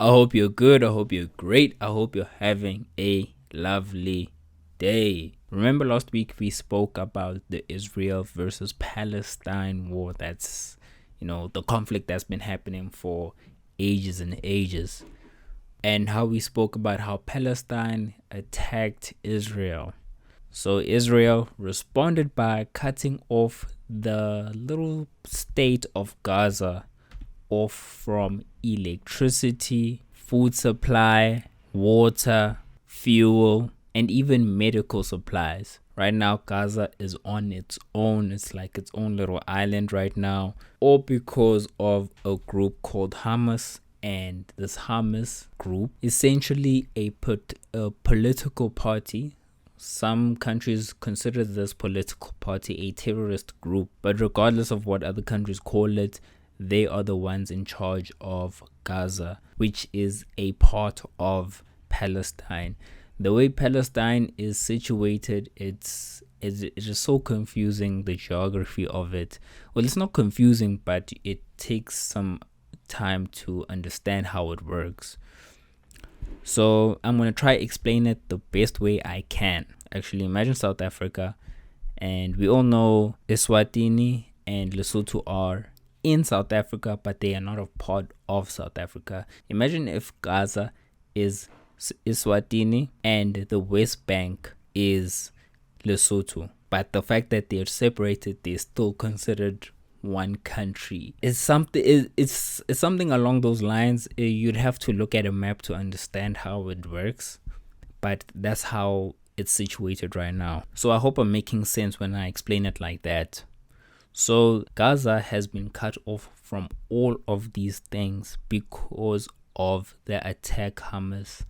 I hope you're good. I hope you're great. I hope you're having a lovely day. Remember last week we spoke about the Israel versus Palestine war. That's, the conflict that's been happening for ages and ages. And how we spoke about how Palestine attacked Israel. So Israel responded by cutting off the little state of Gaza off from electricity, food supply, water, fuel, and even medical supplies. Right now, Gaza is on its own. It's like its own little island right now, all because of a group called Hamas. And this Hamas group, essentially a political party. Some countries consider this political party a terrorist group, but regardless of what other countries call it, they are the ones in charge of Gaza, which is a part of Palestine. The way Palestine is situated, it's just so confusing, the geography of it. Well, it's not confusing, but it takes some time to understand how it works. So I'm going to try explain it the best way I can. Actually, imagine South Africa, and we all know Eswatini and Lesotho are in South Africa, but they are not a part of South Africa. Imagine if Gaza is Eswatini and the West Bank is Lesotho, but the fact that they're separated, they're still considered one country. It's something along those lines. You'd have to look at a map to understand how it works, but that's how it's situated right now. So I hope I'm making sense when I explain it like that. So Gaza has been cut off from all of these things because of the attack Hamas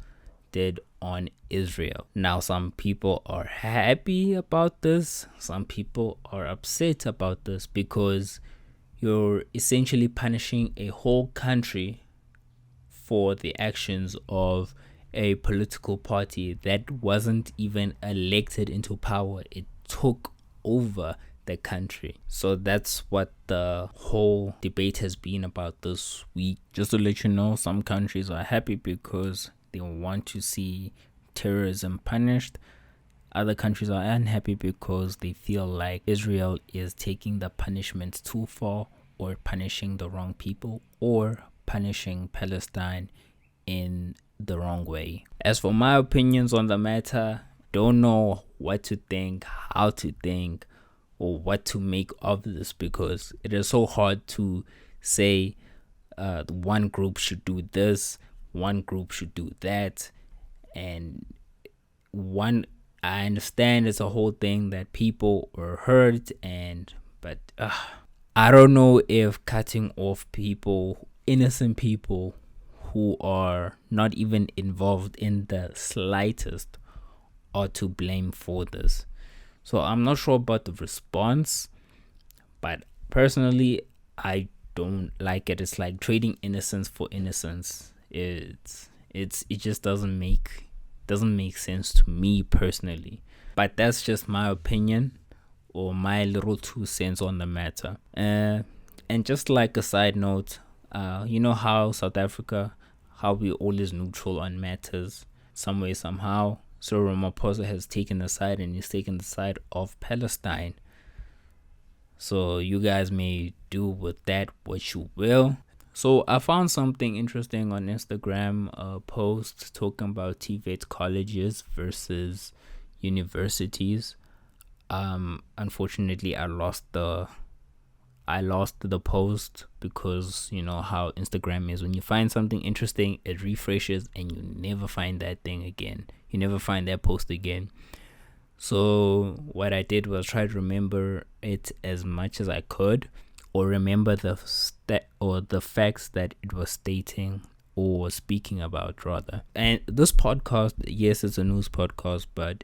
did on Israel. Now, some people are happy about this. Some people are upset about this because you're essentially punishing a whole country for the actions of a political party that wasn't even elected into power. It took over the country. So that's what the whole debate has been about this week. Just to let you know, some countries are happy because they want to see terrorism punished. Other countries are unhappy because they feel like Israel is taking the punishment too far, or punishing the wrong people, or punishing Palestine in the wrong way. As for my opinions on the matter, don't know what to think, how to think, or what to make of this, because it is so hard to say one group should do this, one group should do that, and I understand it's a whole thing that people were hurt, but I don't know if cutting off people, innocent people who are not even involved in the slightest, are to blame for this. So I'm not sure about the response, but personally, I don't like it. It's like trading innocence for innocence. It just doesn't make sense to me personally. But that's just my opinion, or my little 2 cents on the matter. And just like a side note, you know how South Africa, how we always neutral on matters, some way, somehow. So Ramaphosa has taken the side, and he's taken the side of Palestine. So you guys may do with that what you will. So I found something interesting on Instagram, a post talking about TVET Collages versus universities. Unfortunately, I lost the post, because you know how Instagram is. When you find something interesting, it refreshes and you never find that thing again. You never find that post again. So what I did was try to remember it as much as I could, or remember the facts that it was stating or speaking about, rather. And this podcast, yes, it's a news podcast, but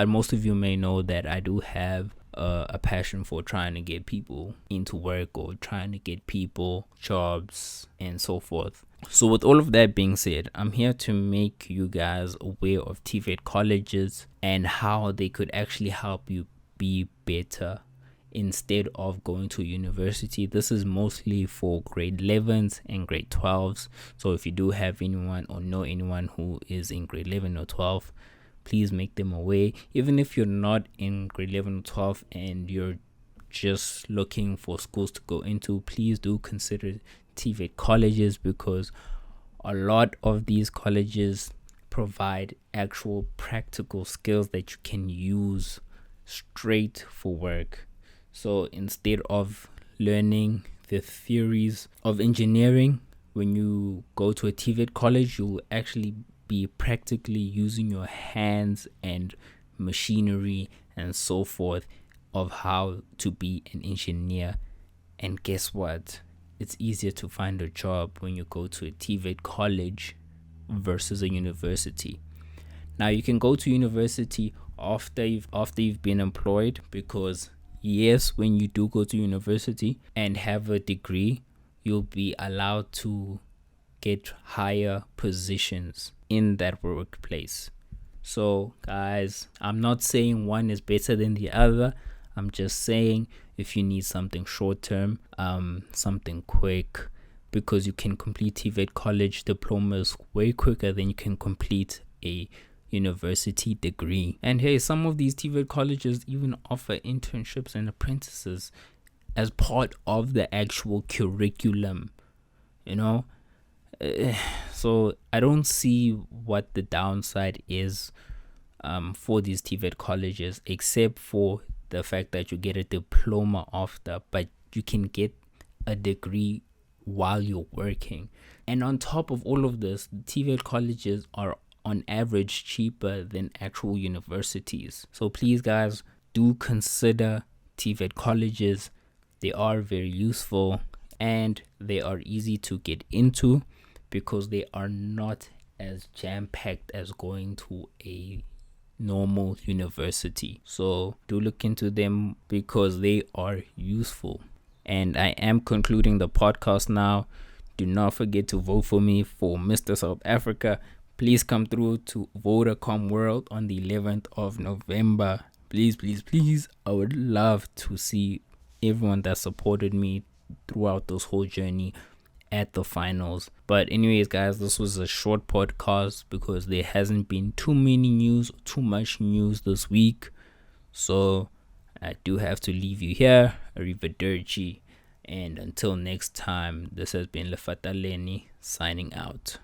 most of you may know that I do have a passion for trying to get people into work, or trying to get people jobs and so forth. So with all of that being said, I'm here to make you guys aware of TVET Collages and how they could actually help you be better instead of going to university. This is mostly for grade 11s and grade 12s. So if you do have anyone or know anyone who is in grade 11 or 12, please make them aware. Even if you're not in grade 11 or 12 and you're just looking for schools to go into, please do consider TVET Collages, because a lot of these colleges provide actual practical skills that you can use straight for work. So instead of learning the theories of engineering, when you go to a TVET college, you'll actually be practically using your hands and machinery and so forth of how to be an engineer. And guess what? It's easier to find a job when you go to a TVET college versus a university. Now you can go to university after you've been employed, because yes, when you do go to university and have a degree, you'll be allowed to get higher positions in that workplace. So guys, I'm not saying one is better than the other. I'm just saying if you need something short term, something quick, because you can complete TVET college diplomas way quicker than you can complete a university degree. And hey, some of these TVET colleges even offer internships and apprentices as part of the actual curriculum, so I don't see what the downside is for these TVET colleges, except for the fact that you get a diploma after, but you can get a degree while you're working. And on top of all of this, TVET colleges are on average cheaper than actual universities. So please guys, do consider TVET colleges. They are very useful and they are easy to get into, because they are not as jam-packed as going to a normal university. So do look into them because they are useful. And I am concluding the podcast now. Do not forget to vote for me for Mr. South Africa. Please come through to Vodacom World on the 11th of November. Please, please, please. I would love to see everyone that supported me throughout this whole journey at the finals. But anyways guys, this was a short podcast because there hasn't been too much news this week, so I do have to leave you here. Arrivederci, and until next time, this has been Lefataleni signing out.